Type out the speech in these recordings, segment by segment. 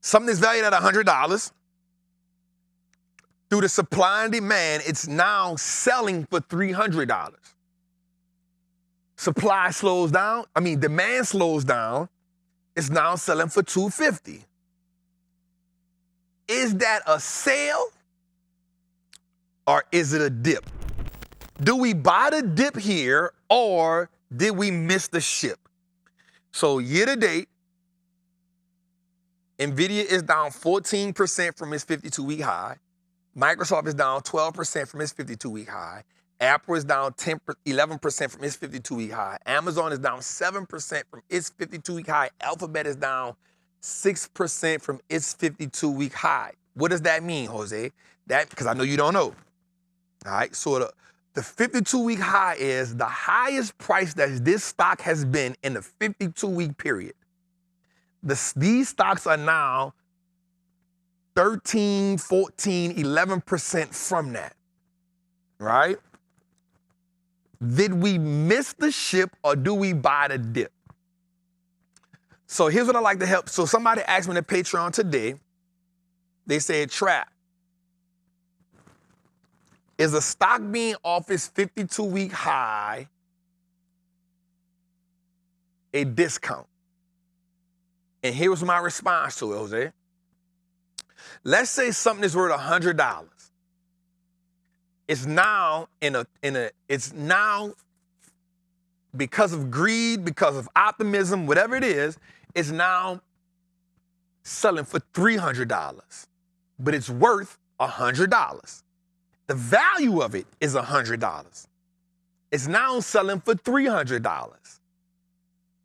Something is valued at $100. Through the supply and demand, it's now selling for $300. Supply slows down. Demand slows down. It's now selling for $250. Is that a sale or is it a dip? Do we buy the dip here or did we miss the ship? So year to date, NVIDIA is down 14% from its 52-week high. Microsoft is down 12% from its 52-week high. Apple is down 11% from its 52-week high. Amazon is down 7% from its 52-week high. Alphabet is down 6% from its 52-week high. What does that mean, Jose? Because I know you don't know. All right, so the 52-week high is the highest price that this stock has been in the 52-week period. These stocks are now 13, 14, 11% from that, right? Did we miss the ship or do we buy the dip? So here's what I like to help. So somebody asked me on the Patreon today, they said, Trap, is a stock being off its 52-week high a discount? And here was my response to it, Jose. Let's say something is worth $100. It's now it's now, because of greed, because of optimism, whatever it is, it's now selling for $300. But it's worth $100. The value of it is $100. It's now selling for $300.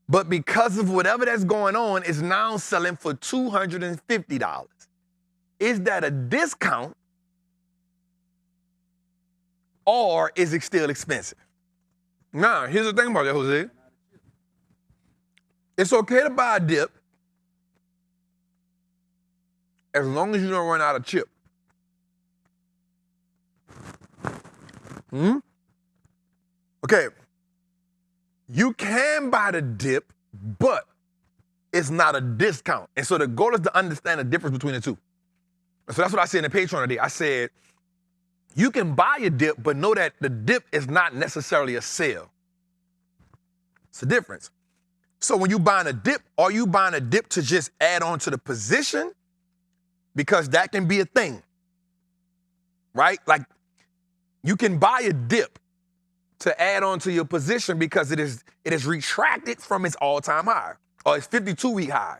But because of whatever that's going on, it's now selling for $250. Is that a discount or is it still expensive? Now, here's the thing about that, Jose. It's okay to buy a dip as long as you don't run out of chip. Okay. You can buy the dip, but it's not a discount. And so the goal is to understand the difference between the two. So that's what I said in the Patreon today. I said, you can buy a dip, but know that the dip is not necessarily a sale. It's a difference. So when you buying a dip, are you buying a dip to just add on to the position? Because that can be a thing, right? Like you can buy a dip to add on to your position because it is retracted from its all-time high or its 52-week high.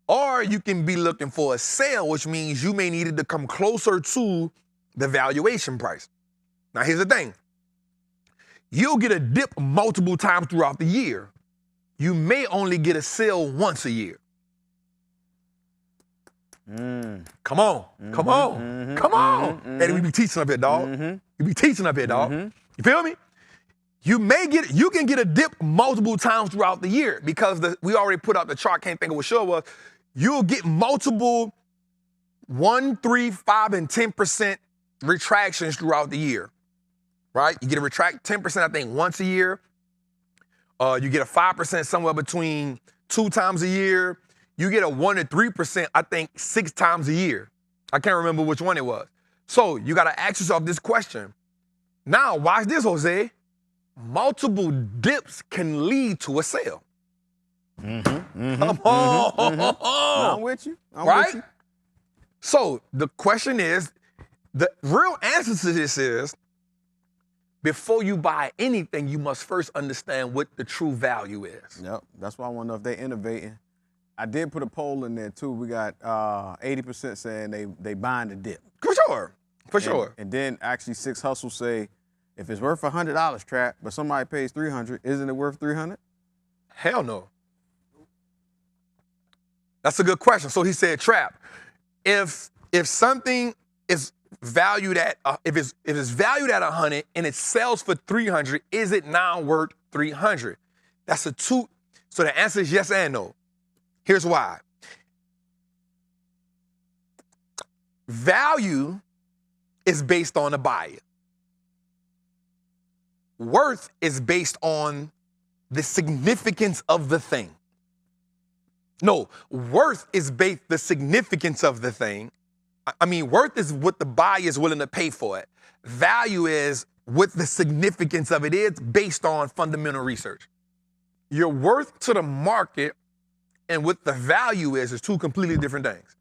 Or you can be looking for a sale, which means you may need it to come closer to the valuation price. Now, here's the thing. You'll get a dip multiple times throughout the year. You may only get a sale once a year. Come on. Come on. Come on. And we be teaching up here, dog. You be teaching up here, dog. You feel me? You can get a dip multiple times throughout the year because we already put out the chart, can't think of what show it was. You'll get multiple 1%, 3%, 5%, and 10% retractions throughout the year, right? You get a retract 10%, I think, once a year. You get a 5% somewhere between 2 times a year. You get a 1 to 3%, I think, 6 times a year. I can't remember which one it was. So you got to ask yourself this question. Now, watch this, Jose. Multiple dips can lead to a sale. Come on. I'm with you. Right? So the question is, the real answer to this is, before you buy anything, you must first understand what the true value is. Yep. That's why I want to know if they're innovating. I did put a poll in there too. We got 80% saying they buying the dip. For sure. For sure. And then actually 6 Hustles say, if it's worth $100, Trap, but somebody pays $300, isn't it worth $300? Hell no. That's a good question. So he said, Trap, if something is valued at if it's valued at 100 and it sells for 300, is it now worth 300? That's a 2. So the answer is yes and no. Here's why. Value is based on the buyer. Worth is based on the significance of the thing. No, worth is based the significance of the thing. I mean, worth is what the buyer is willing to pay for it. Value is what the significance of it is based on fundamental research. Your worth to the market and what the value is two completely different things.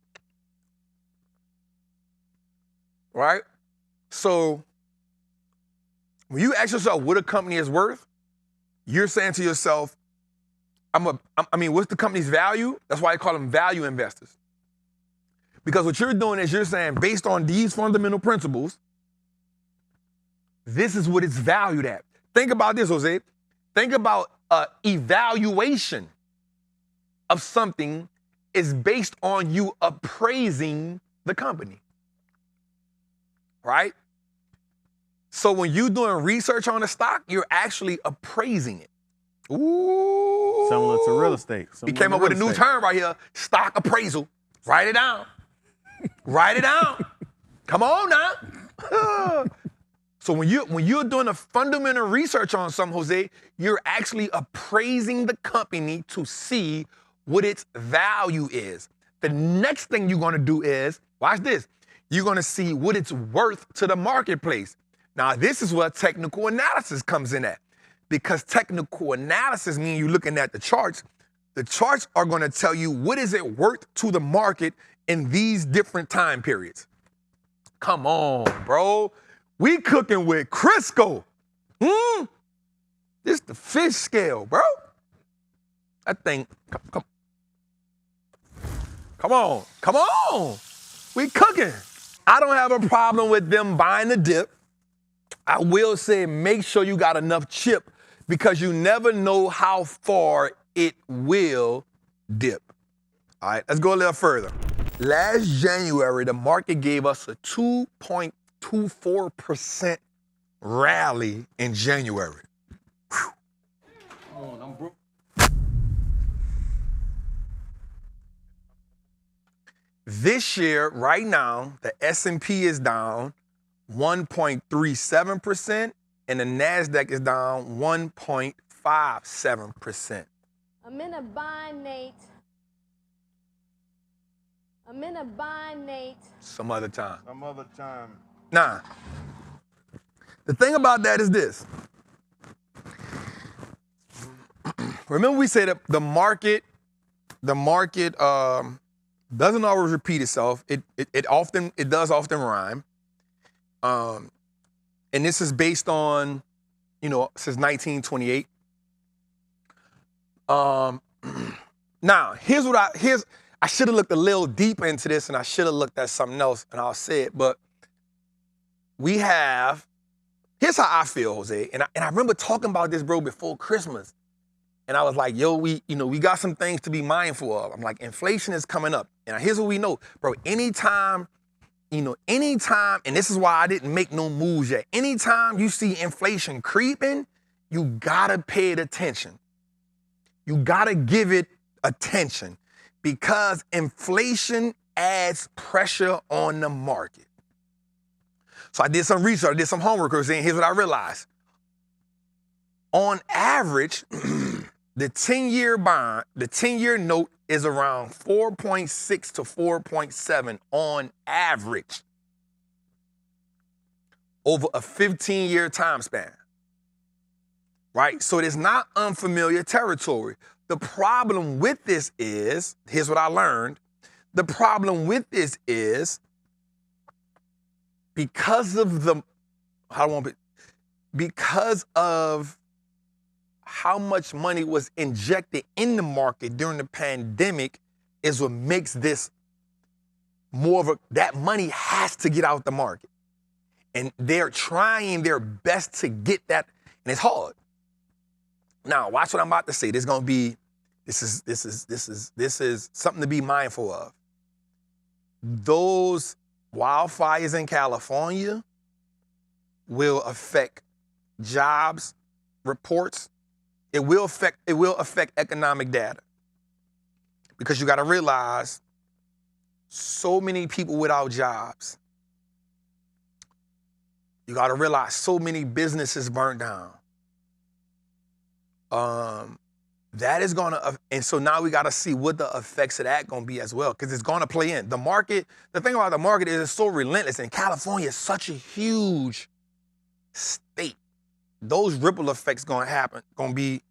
Right? So when you ask yourself what a company is worth, you're saying to yourself, what's the company's value? That's why I call them value investors. Because what you're doing is you're saying, based on these fundamental principles, this is what it's valued at. Think about this, Jose. Think about evaluation of something is based on you appraising the company. Right? So when you're doing research on a stock, you're actually appraising it. Ooh. Similar to real estate. We came up with a new term right here, stock appraisal. Write it down. Write it down. Come on now. So when you're doing a fundamental research on something, Jose, you're actually appraising the company to see what its value is. The next thing you're going to do is, watch this, you're going to see what it's worth to the marketplace. Now, this is where technical analysis comes in at. Because technical analysis means you're looking at the charts. The charts are going to tell you what is it worth to the market in these different time periods. Come on, bro. We cooking with Crisco. This the fish scale, bro. That thing, come on. We cooking. I don't have a problem with them buying the dip. I will say make sure you got enough chip because you never know how far it will dip. All right, let's go a little further. Last January, the market gave us a 2.24% rally in January. Whew. Come on, I'm broke. This year, right now, the S&P is down 1.37% and the NASDAQ is down 1.57%. I'm in a bind, Nate. I'm in a bind, Nate. Some other time. Some other time. Nah. The thing about that is this. Remember we said that the market doesn't always repeat itself. It does often rhyme. And this is based on, since 1928. Now, I should have looked a little deeper into this and I should have looked at something else and I'll say it, but here's how I feel, Jose. And I remember talking about this, bro, before Christmas. And I was like, yo, we got some things to be mindful of. I'm like, inflation is coming up. And here's what we know, bro, anytime, and this is why I didn't make no moves yet. Anytime you see inflation creeping, you gotta pay it attention. You gotta give it attention because inflation adds pressure on the market. So I did some research, I did some homework, and here's what I realized. On average, the 10-year bond, the 10-year note is around 4.6 to 4.7 on average over a 15-year time span, right? So it is not unfamiliar territory. The problem with this is, here's what I learned. The problem with this is because of how much money was injected in the market during the pandemic is what makes this that money has to get out the market. And they're trying their best to get that, and it's hard. Now, watch what I'm about to say. This is something to be mindful of. Those wildfires in California will affect jobs reports. It will affect economic data. Because you got to realize so many people without jobs. You got to realize so many businesses burnt down. That is gonna, and so now we gotta see what the effects of that gonna be as well, because it's gonna play in. The market, the thing about the market is it's so relentless, and California is such a huge state. Those ripple effects gonna happen, gonna be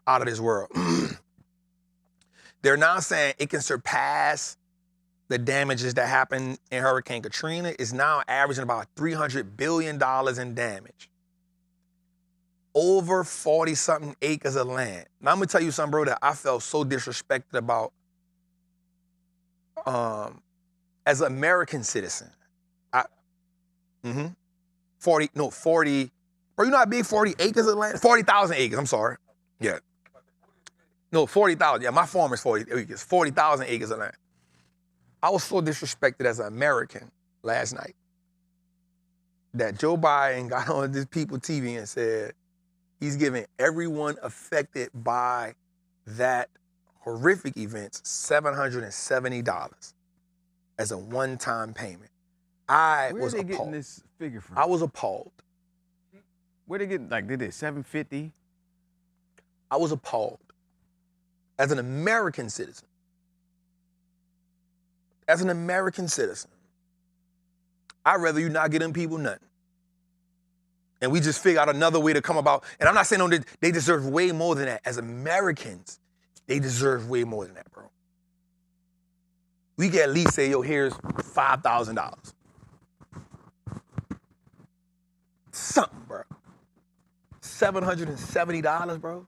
out of this world. They're now saying it can surpass the damages that happened in Hurricane Katrina. Is now averaging about $300 billion in damage. Over 40-something acres of land. Now, I'm gonna tell you something, bro, that I felt so disrespected about as an American citizen. 40, bro, you know how big 40 acres of land? 40,000 acres, I'm sorry. Yeah. No, 40,000. Yeah, my farm is 40 acres. 40,000 acres of land. I was so disrespected as an American last night that Joe Biden got on this People TV and said he's giving everyone affected by that horrific event $770 as a one-time payment. I was appalled. Where are they getting this figure from? I was appalled. Where they get, like, they did 750? I was appalled. As an American citizen. As an American citizen. I'd rather you not get them people nothing. And we just figure out another way to come about. And I'm not saying no, they deserve way more than that. As Americans, they deserve way more than that, bro. We can at least say, yo, here's $5,000. Something, bro. $770, bro.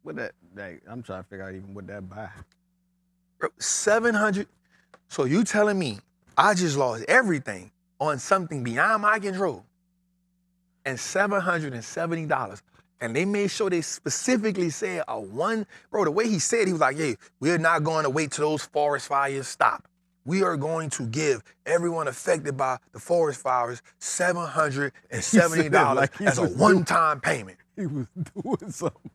What that, like, I'm trying to figure out even what that buy. Bro, 700. So you telling me I just lost everything on something beyond my control and $770. And they made sure they specifically said bro, the way he said, he was like, hey, we're not going to wait till those forest fires stop. We are going to give everyone affected by the forest fires $770 like as a one-time payment. He was doing something.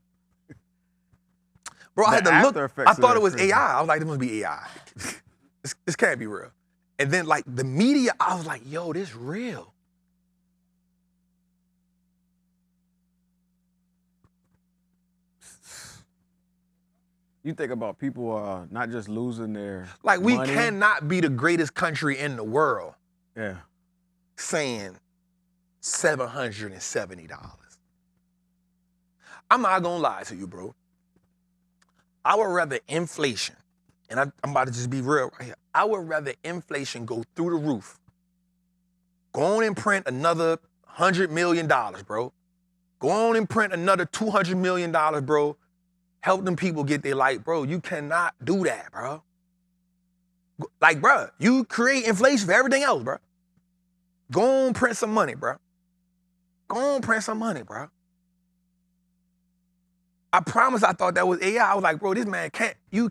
Bro, I had to look. I thought it was AI. I was like, this must be AI. This can't be real. And then, like, the media, I was like, yo, this real. You think about people not just losing their like, we money. cannot be the greatest country in the world. Yeah. Saying $770. I'm not gonna lie to you, bro. I would rather inflation, and I'm about to just be real right here. I would rather inflation go through the roof. Go on and print another $100 million, bro. Go on and print another $200 million, bro. Help them people get their life, bro. You cannot do that, bro. Like, bro, you create inflation for everything else, bro. Go on, print some money, bro. Go on, print some money, bro. I promise I thought that was AI. I was like, bro, this man can't. You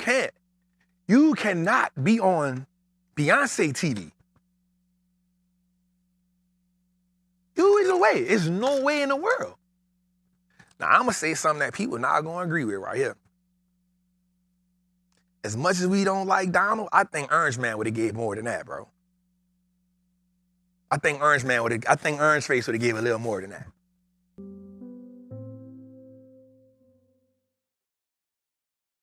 cannot be on Beyonce TV. There's no way. There's no way in the world. Now, I'm going to say something that people not going to agree with right here. As much as we don't like Donald, I think Orange Man would have gave more than that, bro. I think Orange Face would have gave a little more than that.